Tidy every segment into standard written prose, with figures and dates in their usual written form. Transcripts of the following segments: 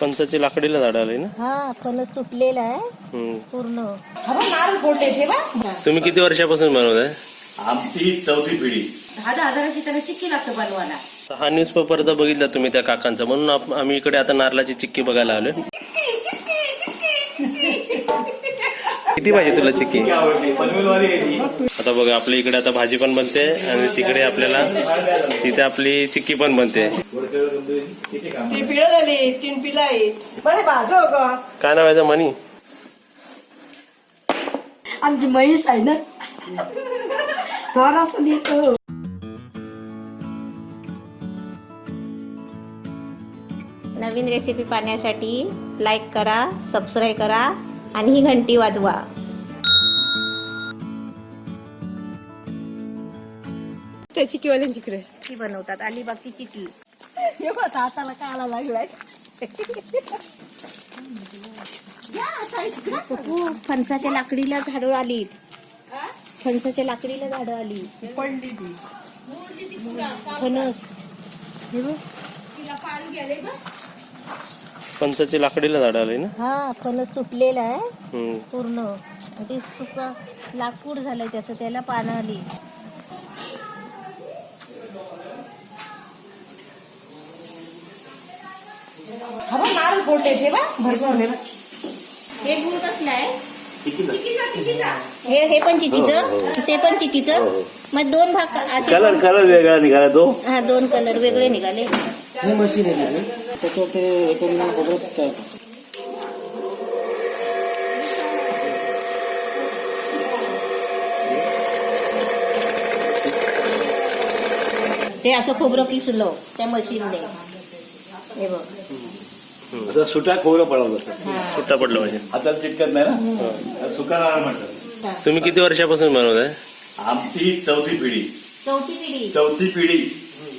फणसाची लाकडीला झाड आले ना. हा फणस तुटलेला आहे पूर्ण. तुम्ही किती वर्षापासून बनवताय? आमची चौथी पिढी. 10,000ची त्याला चिक्की लागतं बनवायला. हा न्यूजपेपर तर बघितला तुम्ही त्या काकांचा, म्हणून आम्ही इकडे आता नारळाची चिक्की बघायला आलोय. किती पाहिजे तुला चिक्की? आता बघा आपल्या इकडे आता भाजी पण बनते आणि तिकडे आपल्याला तिथे आपली चिक्की पण बनते. काय नाव आहे मनी? आमची म्हैस आहे ना. थोडासा देतो. नवीन रेसिपी पाहण्यासाठी लाईक करा, सबस्क्राईब करा आणि ही घंटी वाजवा. त्या चिक्कीवाल्यांच्याकडे ती बनवतात अलिबागची चिक्की. हाताला काळा लागलाय. फणसाच्या लाकडीला झाडं आली. फणसाच्या लाकडीला झाडं आली. फणस फणसाची लाकडीला झाड आले ना. हा फणस तुटलेला आहे पूर्ण. ते सुका लाकूड झालंय त्याचं, त्याला पानं आली. नारळ फोडले ते भरपूर. हे गुळ कसलं आहे? हे पण चिकीचं, ते पण चिकीचं. मग दोन भाग असे कलर वेगळा निघाला तो. हा दोन कलर वेगळे निघाले. हे मशीन आहे त्याच्यावर ते हे करून खोबरं तयार करतात. ते असं खोबरं किसलं त्या मशीनने. हे बघ आता सुटा खोबरं पडवलं असतं. सुट्टा पडला पाहिजे. हाताला चिटकत नाही ना. सुका नारळ म्हणतात. तुम्ही किती वर्षापासून बनवताय? आमची चौथी पिढी. चौथी पिढी.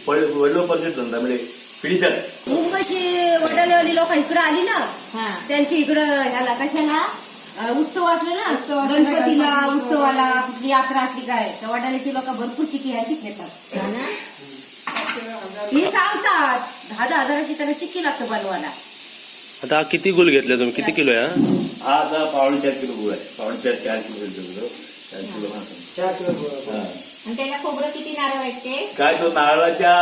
वडिलोपार्जित धंदा म्हणजे पिढीच्या. मुंबईची वडालेवाली लोक इकडे आली ना. हा त्यांची इकडं ह्याला कशाला उत्सव असले ना, गणपतीला उत्सवाला कुठली यात्रा असली काय तर वडाल्याची लोक भरपूर चिकी ह्याची घेतात. हा ना. हे सांगतात 10,000ची त्याला चिक्की लागतं बनवायला. आता हा किती गुल घेतले तुम्ही? किती किलो आहे? हा आता 4.5 किलो गुळ आहे. 4.5 किलो 4 किलो हा. आणि त्याला खोबरं किती नारळ आहेत ते? काय तो नारळाच्या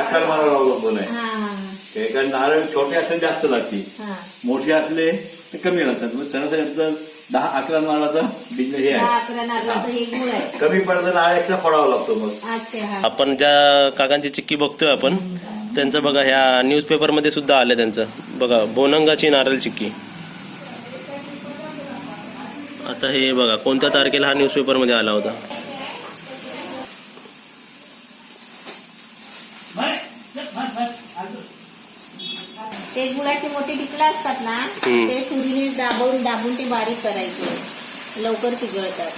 आकारमानावर अवलंबून आहे. हा ते कारण नारळ छोटे असले जास्त लागतील, हा मोठे असले ते कमी लागतात. मग सणासणाचं 10-11 नारळाचा बिजनेस हे आहे. 11 नारळाचं हे गुळ आहे. कमी पडतं नारळ एक्स्ट्रा फोडावा लागतो. मग अच्छा हा. आपण ज्या काकांची चिक्की बघतोय आपण, त्यांचं बघा ह्या न्यूजपेपर मध्ये सुद्धा आलं त्यांचं. बघा बोनंगाची नारळ चिक्की. आता हे बघा कोणत्या तारखेला हा न्यूजपेपर मध्ये आला होता. ते गुळाचे मोठे टिकला असतात ना, ते सुरीने दाबून ते बारीक करायचे, लवकर पिघळतात.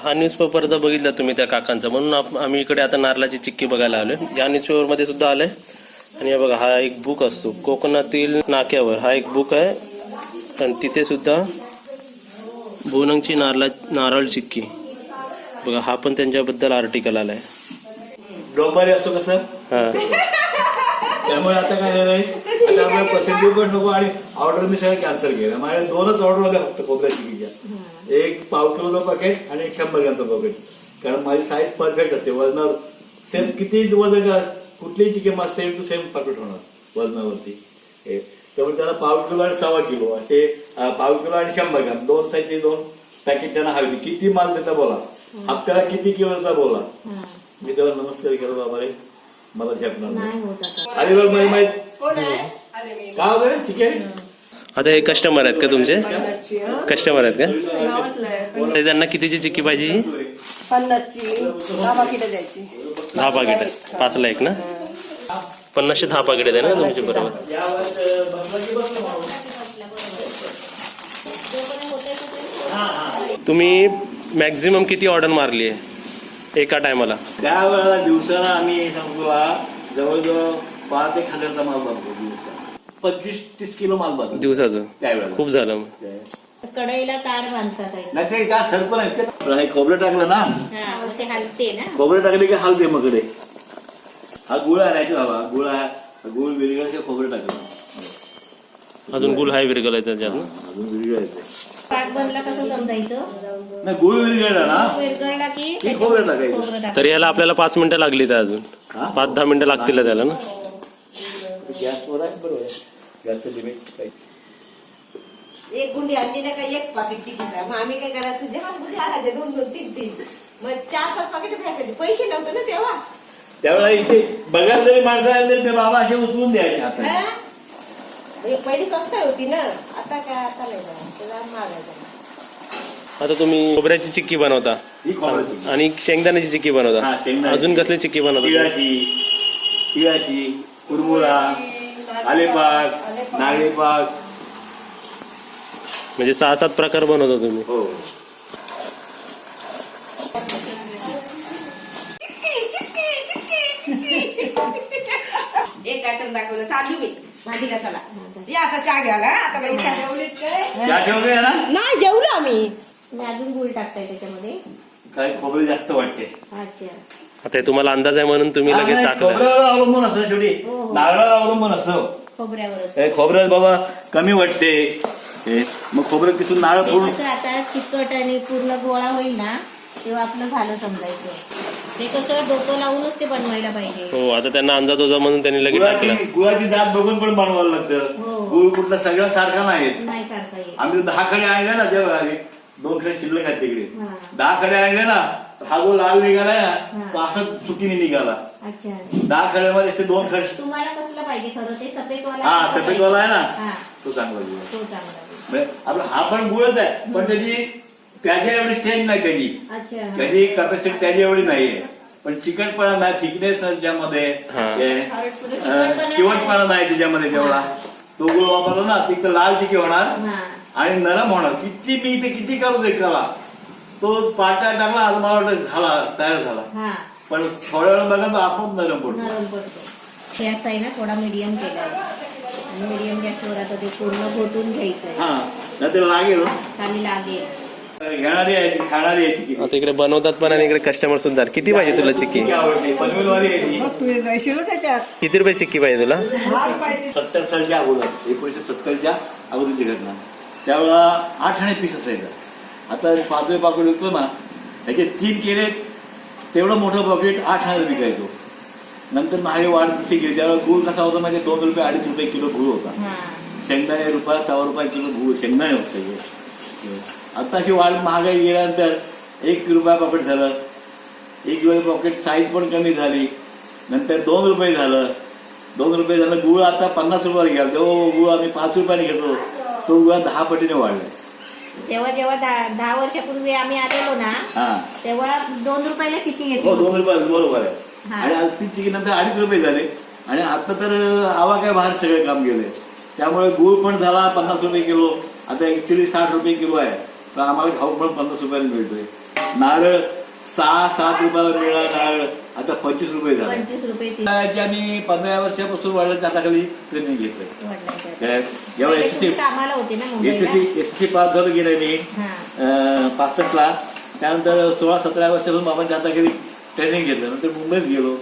हा न्यूजपेपर तर बघितला तुम्ही त्या काकांचा, म्हणून आम्ही इकडे आता नारळाची चिक्की बघायला आलोय. या न्यूजपेपर मध्ये सुद्धा आलंय. आणि हे बघा हा एक बुक असतो कोकणातील नाक्यावर, हा एक बुक आहे. आणि तिथे सुद्धा बोनंगची नारळ चिक्की बघा, हा पण त्यांच्याबद्दल आर्टिकल आलाय. डोंबारी असतो कसं, त्यामुळे आता काय झालंय, आता आपल्याला पसंती पण नको आणि ऑर्डर मी सगळं कॅन्सल केलं. माझ्या 2च ऑर्डर होत्या फक्त खोबऱ्या चिक्कीच्या. एक 1/2 किलोचं पॅकेट आणि एक 100 ग्रॅमचं पॅकेट. कारण माझी साईज परफेक्ट असते. वजनावर सेम किती वजन कुठलीही चिक्की माझं सेम टू सेम परफेक्ट होणार वजनावरती. त्यामुळे त्याला 1/2 किलो आणि 1.25 किलो असे 1/2 किलो आणि 100 ग्रॅम 2 साईजचे 2 पॅकेट त्यांना हवी. किती माल देता बोला, हप्त्याला किती किलो देता बोला. मी त्याला नमस्कार केला, बाबा रे मला झेपणार नाही. अरे बघ माहित काय होतं चिकन. आता हे कस्टमर आहेत का तुमचे? कस्टमर आहेत का? त्यांना कितीची चिक्की पाहिजे? 50ची 10 पाकिटं द्यायची. 10 पाकिट 5ला 1 ना. 50चे 10 पाकिट आहे ना तुमचे. बरोबर. तुम्ही मॅक्झिमम किती ऑर्डर मारली आहे एका टायमाला? त्यावेळेला दिवसाला आम्ही सांगतो जवळजवळ 5,000-1,000चा माल बनतो दिवसाला. 25-30 किलो माल बनतो दिवसाचं. त्यावेळेला खूप झालं. कढईला तार बांधतात. नाही ते काय सरपण आहे. खोबरं टाकलं ना, ते हलते ना. खोबरं टाकले की हलते मग कडे. हा गुळ आणायचा बाबा, गुळ विरघळायचं, खोबरं टाकलं. अजून गुळ हाय विरगलायचा त्याच्यात ना? अजून विरघळायचं. पाक बनला कसं समजायचं? नाही, गुळ विरघळला ना विरघळला की की खोबरं टाकायचं. खोबरं टाकायचं. तर याला आपल्याला 5 मिनिटं लागली तर अजून हा? 5-10 मिनिटं लागतील त्याला ना. गॅसवर आहे, बरोबर आहे. गॅसचं लिमिट काय. एक गुंडी आणली ना का एक पाकिट चिकीचा. मग आम्ही काय करायचं, जेव्हा गुंडी आणायचे 2-2, 3-3, मग 4-5 पाकिट भेटायचे. पैसे नव्हते ना तेव्हा. त्यावेळेला इथे बघायला जरी माणसं आले तरी ते बाबा असे उचलून द्यायचे हातात. हा? म्हणजे पहिली स्वस्त होती ना, आता काय, आता नाही बघा. त्याचा महाग आहे. आता तुम्ही खोबऱ्याची चिक्की बनवता ही खोबऱ्याची. आणि शेंगदाण्याची चिक्की हा, बनवता. शेंगदाण्याची. अजून कसली चिक्की बनवता? तिळाची, कुरमुरा, आलेपाक, नागेपाक. म्हणजे 6-7 प्रकार बनवता तुम्ही. हो. एक कार्टन दाखवलं, चालू मी भांडी घासायला. या आता चहा घ्या का? आता माझी चहा जेवलीत काय? चहा ठेवते ना? नाही, जेवलो आम्ही. आणि अजून गुळ टाकताय त्याच्यामध्ये. काय खोबरं जास्त वाटते. अच्छा. आता हे तुम्हाला अंदाज आहे म्हणून तुम्ही लगेच नाही, टाकलं. खोबऱ्यावर अवलंबून असतं शेवटी. हो, हो. नारळावर अवलंबून असतं. खोबऱ्यावरच. हे खोबरं बाबा कमी वाटते. हे, मग खोबरं किसून नारळ ते फोडून कसं आता चिकट आणि पूर्ण गोळा होईल ना, तेव्हा आपलं झालं समजायचं. ते कसं डोकं लावूनच ते बनवायला पाहिजे. हो, आता त्यांना अंदाज होता म्हणून त्यांनी लगेच टाकलं. गुळाची दात बघून पण बनवायला लागतं. हो. गुळ कुठला सगळा सारखा नाही. नाही सारखा येत. आम्ही 10 खडे आणले ना, तेव्हा 2 खडे शिल्लक आहेत तिकडे. हा. 10 खडे आणले ना, हा जो लाल निघालाय ना, हा. तो असं चुकीने निघाला. अच्छा. 10 खड्यामध्ये असे 2 खडे. तुम्हाला कसलं पाहिजे खरं ते सफेदवाला? हा, कसं सफेदवाला आहे पाहिजे? ना, हा, तो चांगला गुळ. तो चांगला. म्हणजे आपला हा पण गुळच आहे, पण त्याच्या एवढी स्ट्रेंथ नाही त्याची. अच्छा. हा. त्याची कॅपॅसिटी त्याची एवढी नाहीये. पण चिकटपणा नाही, थिकनेस त्याच्यामध्ये, हा. चिवटपणा नाही त्याच्यामध्ये तेवढा. तो गुळ वापरला ना, ती लाल चिकी होणार हा. आणि नरम होणार. किती करू दे करा, तो पाटा टाकला, आज मला वाटतं झाला, तयार झाला. हा. पण थोड्या वेळ बघा तो आपोआप नरम पडतो. नरम पडतो. गॅस आहे ना थोडा मीडियम केलाय आणि मीडियम गॅसवर आता ते पूर्ण घोटून घ्यायचंय. हा, नाही तर लागेल. खाली लागेल. घेणारी आहे ती, खाणारी आहे ती. आता इकडे बनवतात पण आणि इकडे कस्टमर सुद्धा. किती पाहिजे तुला चिक्की? किती आवडते, पनवेलवाली आहे ती. किती रुपये चिक्की पाहिजे तुला? 70 सालच्या अगोदर, 1970च्या अगोदरची घटना. त्यावेळेला 8 आणे पीस असायचा. आता 5 पाकिट विकतो ना, त्याचे 3 केले, तेवढं मोठं पॉकेट 8 आणे विकायचो. नंतर महागाई वाढ तशी गेली. त्यावेळेला गुळ कसा होता म्हणजे 2 रुपये 2.5 रुपये किलो गुळ होता. हा. शेंगदाणे ₹1, ₹6 किलो गुळ शेंगदाणे होते. आता अशी वाढ महागाई गेल्यानंतर ₹1 पॉकेट झालं. 1 किलो पॉकेट साईज पण कमी झाली. नंतर ₹2 झालं. ₹2 झालं. गुळ आता ₹50 गेला. तो गुळ आम्ही ₹5 घेतो, तो गुळ 10 पटीने वाढलाय. जेव्हा 10 वर्षापूर्वी आम्ही आलेलो ना, हा, तेव्हा 2 रुपयाला चिक्की घेतली हो, होती. ₹2 बरोबर आहे. हा. आणि ती चिकी नंतर ₹2.5 झाले. आणि आता तर हवा काय बाहेर सगळे काम गेले. त्यामुळे गुळ पण झाला ₹50 किलो. आता ऍक्च्युली ₹60 किलो आहे. तर आम्हाला खाऊ पण ₹50 मिळतोय. नारळ 6-7 रुपयाला मिळाला नारळ, आता ₹25 झाला. ₹25 ती त्याची आम्ही 15 वर्षापासून वाढल्याच्या हाताखाली ट्रेनिंग घेतोय. वाढलाय. जेव्हा पहिले एसएससी तुम्ही कामाला होते ना मुंबईला? एसएससी पास झालं गेलं मी हा. 65ला. त्यानंतर 16-17 वर्षापासून बाबांच्या हाताखाली ट्रेनिंग घेतलं. नंतर मुंबईत गेलो,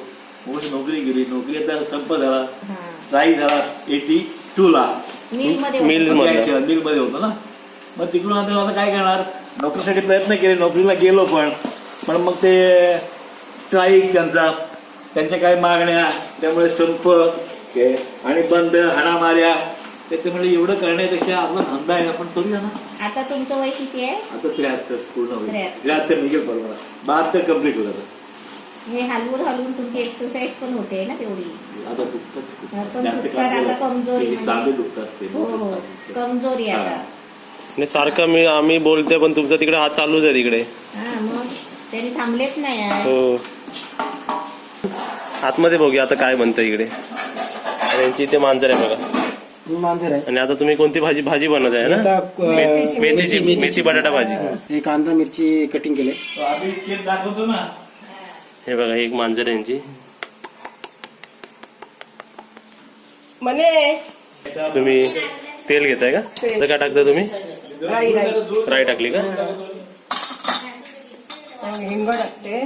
मुंबईत नोकरी केली. नोकरी आता संप झाला, हा. स्ट्राईक झाला 82ला. मिलमध्ये मिलमध्ये होतो ना. मग तिकडून आता काय करणार, नोकरीसाठी प्रयत्न केले, नोकरीला गेलो पण मग ते स्ट्राईक त्यांच्या काय मागण्या, त्यामुळे संप आणि बंद, हाणामाऱ्या, त्याच्यामुळे एवढं करण्यापेक्षा आपला धंदा आहे, आपण करूया ना. आता तुमचं वय किती आहे? आता 73 पूर्ण होईल. 73. 73 निघेल परवा. 72 कम्प्लीट होईल. हे हलवून तुमची एक्सरसाइज पण होते ना तेवढी. आता दुखतात, पण जास्त दुखतात, आता काम कमजोरी केलं. म्हणजे- सांधे दुखतात ते. हो हो, कमजोरी आहे आता. आणि सारखं आम्ही बोलतोय पण तुमचा तिकडे हात चालूच आहे तिकडे. हा, मग त्यांनी थांबलेच नाही आहे. हो, आतमध्ये बघूया आता काय म्हणतं इकडे. त्यांची इथे मांजर आहे बघा. मांजर आहे. आणि आता तुम्ही कोणती भाजी बनवत आहे ना? आता मेथी बटाटा भाजी. हे कांदा मिरची कटिंग केले. आम्ही केक दाखवतो ना. हे बघा, एक मांजर आहे यांची. म्हणे तुम्ही तेल घेताय का? तर काय टाकता तुम्ही? राई टाकली का? हिंग टाकते.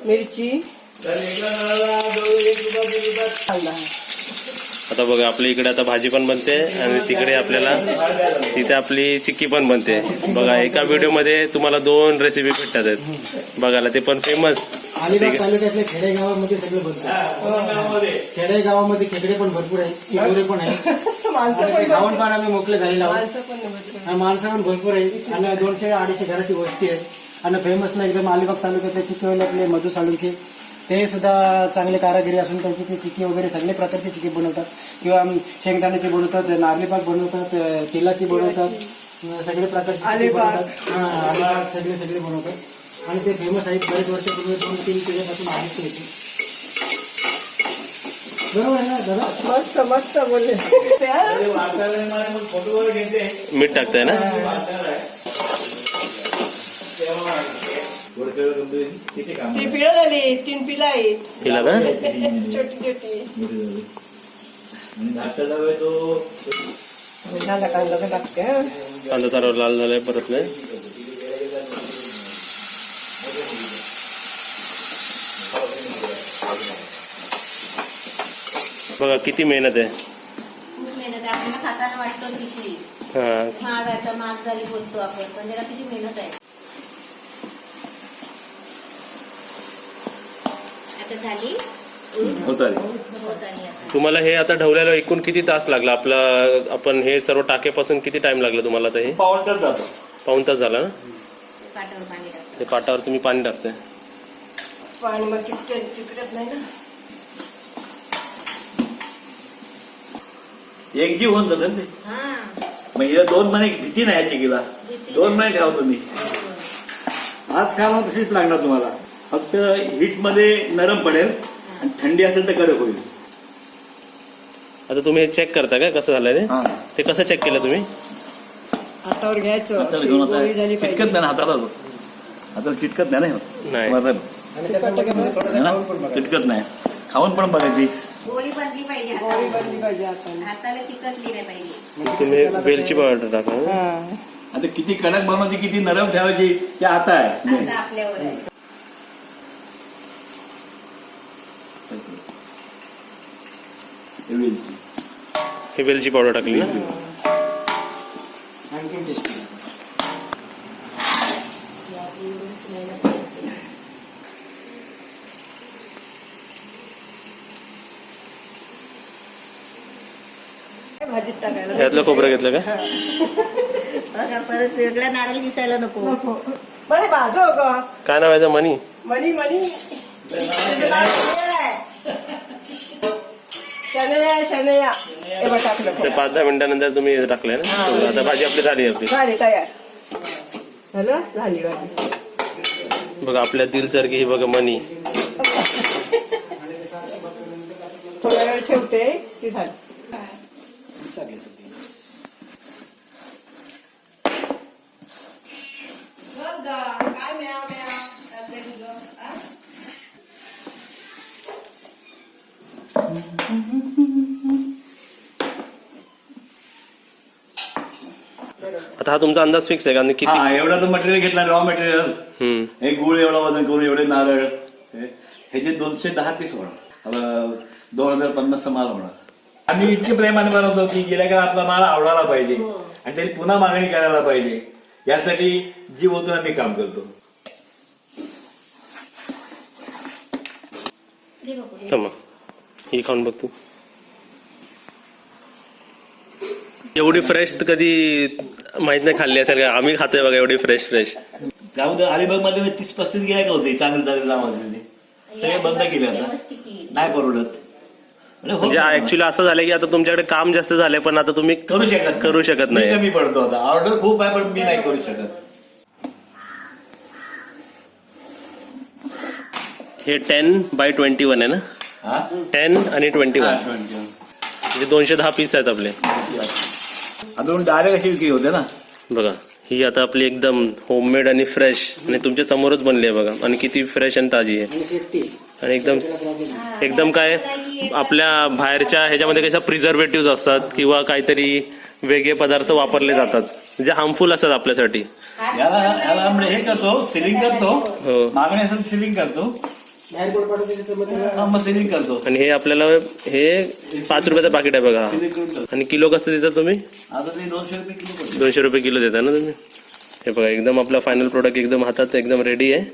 मिरची आता बघा आपल्या इकडे आता भाजी पण बनते आणि तिकडे आपल्याला तिथे आपली चिक्की पण बनते. बघा एका व्हिडिओमध्ये तुम्हाला 2 रेसिपी भेटतात आहेत बघायला, ते पण फेमस. अलिबाग तालुक्यातल्या खेडेगावामध्ये सगळं बनतं. खेडेगावामध्ये खेकडे पण भरपूर आहेत, चिकोरे पण आहेत. गावण पण आम्ही मोकळे झालेलो आहोत. माणसं पण भरपूर आहेत आणि 200-250 घराची वस्ती आहे. आणि फेमस ना एकदम अलिबाग तालुक्यातले चिक्कीवाले आपले मधु साळुंखे, ते सुद्धा चांगले कारागिरी असून त्यांची ते चिक्की वगैरे सगळे प्रकारचे चिक्की बनवतात. किंवा शेंगदाण्याची बनवतात, नारळीपाक बनवतात, तेलाची बनवतात, सगळे प्रकारचे चिक्की बनवतात. अलिबाग सगळे बनवतात आणि ते फेमस आहेत. बरेच वर्षापूर्वी 2-3 पिढ्यापासून आहेत ते. बरोबर आहे ना दादा? मस्त मस्त बोलले. फोटोवर घेते मीठ टाकताय ना? किती काम ती पिढं झाली, 3 पिलं आहेत हिला का? छोटी छोटी. आणि नाश्त्याला वेळ तो झाला कांदा तर टाकते. हं. कांदा तारा लाल झालाय परतलाय. बघा किती मेहनत आहे. खूप मेहनत आहे. आपल्याला खाताना वाटतो चिक्की हा महाग आहे तर महाग झाली बोलतो आपण, पण त्याला किती मेहनत आहे. आता झाली होत होत आली आता. तुम्हाला हे आता ढवल्याला एकूण किती तास लागला? आपण हे सर्व टाकेपासून किती टाइम लागला तुम्हाला? आता हे पाऊंटर जातो. पाऊण तास झाला ना? पाटावर पाणी टाकतो. ते पाटावर तुम्ही पाणी टाकताय. पाणी मग चिकटत नाही ना. एकजीव होऊन जातं ना ते. हा मग हिला 2 महिने भीती नाही याची गेला. 2 महिने ठेवा तुम्ही. आज खावा तशीच लागणार तुम्हाला. फक्त हीट मध्ये नरम पडेल आणि थंडी असेल तर कडक होईल. आता तुम्ही हे चेक करता का कसं झालंय ते? ते कसं चेक केलं तुम्ही? हातावर घ्यायचं, हाताला अशी घेऊन गोळी झाली आता चिटकत पाहिजे. नाही ना हाताला तो. हाताला चिटकत नाही ना. नाही. बरं. आणि त्याच्यामध्ये थोडंसं खाऊन पण बघा. चिटकत नाही. खाऊन पण बघायची. गोळी बनली पाहिजे गोळी हाताला. बनली पाहिजे हाताला. हाताला चिकटली नाही पाहिजे. तुम्ही वेलची पावडर टाका. हा. आता किती कडक बनवायची किती नरम ठेवायची ते आता आहे. आता आपल्यावर आहे. हे वेलची पावडर टाकली ना? आणखीन टेस्ट भाजीत टाकायला ह्यातलं खोबरं घेतलं का? बघा परत वेगळा नारळ दिसायला नको. नको. बरे भाजो ग. काय नाव आहे मनी? मनी मनी. तुझं नाव शनैया आहे. शनैया. हे बघ टाकलं. ते 5-10 मिनिटानंतर तुम्ही हे टाकलंय ना? आता भाजी आपली झाली आपली. झाली तयार झालं. झाली भाजी. बघा आपल्या दिलसारखी ही बघा मनी. थोडा वेळ ठेवते की झालं. सगळे सगळे काय म्याव म्याव. आता हा तुमचा अंदाज फिक्स आहे का? आणि किती? हा एवढा तर मटेरियल घेतला रॉ मटेरियल. एक गुळ एवढा वजन करून एवढे नारळ ह्याचे 210 पीस होणार. 2050 माल होणार. आम्ही इतके प्रेमाने बनवतो की गेल्या काळात आपला माल आवडायला पाहिजे आणि त्यांनी पुन्हा मागणी करायला पाहिजे. यासाठी जीव ओतून आम्ही काम करतो. थांबा ही खाऊन बघ तू. एवढी फ्रेश तर कधी माहित नाही खाल्ली असेल का? आम्ही खातोय बघा एवढी फ्रेश. त्यामध्ये अलिबाग मध्ये 30-35 गिरायक होते चांगले चांगले लावायचे. सगळे बंद केले आता. नाही परवडत. म्हणजे ऍक्च्युली असं झालं की आता तुमच्याकडे काम जास्त झालंय पण आता तुम्ही करू शकत मी नाही. कमी पडतो आता. ऑर्डर खूप आहे पण मी नाही करू शकत. हे 10/21 आहे ना? हा 10 आणि 21 हा, म्हणजे 210 पीस आहेत आपले. आता डायरेक्ट अशी विक्री होते ना. बघा ही आता आपली एकदम होममेड आणि फ्रेश आणि तुमच्या समोरच बनली आहे बघा. आणि किती फ्रेश आणि ताजी आहे. आणि सेफ्टी आणि एकदम काय आपल्या बाहेरच्या ह्याच्यामध्ये कसं प्रिझर्वेटिव्ह असतात किंवा काहीतरी वेगळे पदार्थ वापरले जातात. जे हार्मफुल असतात आपल्यासाठी. याला म्हणजे हे करतो, सिलिंग करतो, हो. मागणी असेल सिलिंग करतो, एअरपोर्ट पाठवते तर मग त्याला मग सिलिंग करतो. आणि हे आपल्याला हे 5 रुपयाचं पाकिट आहे बघा. सिलिंग करून करतो. आणि किलो कसं देता तुम्ही? आता ते 200 रुपये किलो पडतो. 200 रुपये किलो देता ना तुम्ही. हे बघा एकदम आपला फायनल प्रोडक्ट एकदम हातात एकदम रेडी आहे.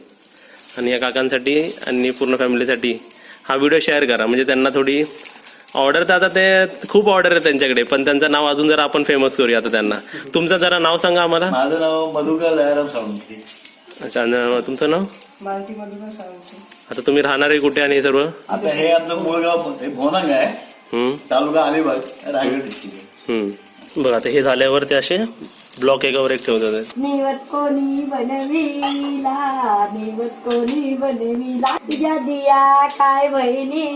आणि या काकांसाठी आणि पूर्ण फॅमिलीसाठी हा व्हिडिओ शेअर करा, म्हणजे त्यांना थोडी ऑर्डर. तर आता ते खूप ऑर्डर आहे त्यांच्याकडे, पण त्यांचं नाव अजून जरा आपण फेमस करूया आता त्यांना. तुमचं जरा नाव सांगा आम्हाला. माझं नाव मधुकर दयाराम साळुंखे. अच्छा, आणि तुमचं नाव? मालती मधून सांगते. आता तुम्ही राहणार आहे कुठे आणि हे सर्व? आता हे आमचं मूळगाव हे भोनांग आहे, हम्म, तालुका अलिबाग, रायगड डिस्ट्रिक्ट. बघा आता हे झाल्यावर ते असे ब्लॉक एकावर एक ठेवतात. निवत कोणी बनविला, निवत कोणी बनविला, तुझ्या दिया काय बहिणी,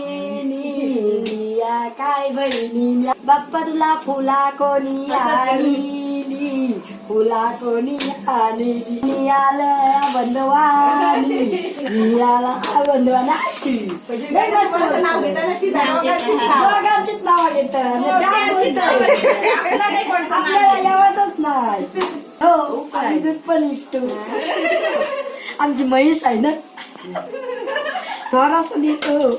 दिया काय बहिणी, बाप्पा तुला फुला कोणी आणली, फुला कोणी आणली, नियाला बंधवानी, नियाला बंधवानाची. नाव घेतात, आपल्याला यावंच नाही. हो, आम्ही दूध पण विकतो. आमची म्हैस आहे ना, थोडासा देतो.